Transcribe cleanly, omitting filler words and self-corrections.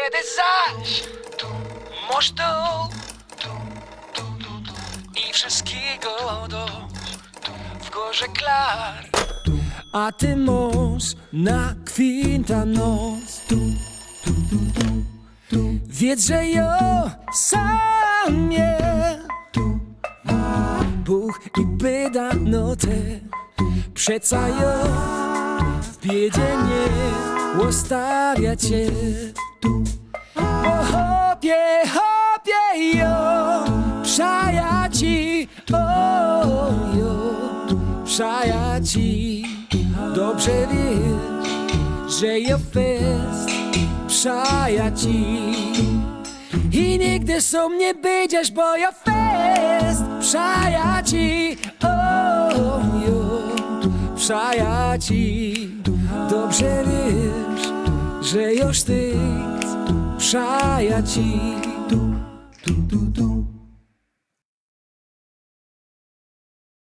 Kiedy zaś masz dół i wszystkiego dość w górze klar, a ty masz na kwinta noc. Wiedz, że ja sam nie Bóg i byda no te przeca ja w biedzie nie ostawia cię. O hopie, hopie, jo, przaja ci, o jo, przaja ci. Dobrze wiesz, że ja fest przaja ci i nigdy sam nie będziesz, bo ja fest przaja ci, o jo, przaja ci. Dobrze wiesz, że już ty przaja ci.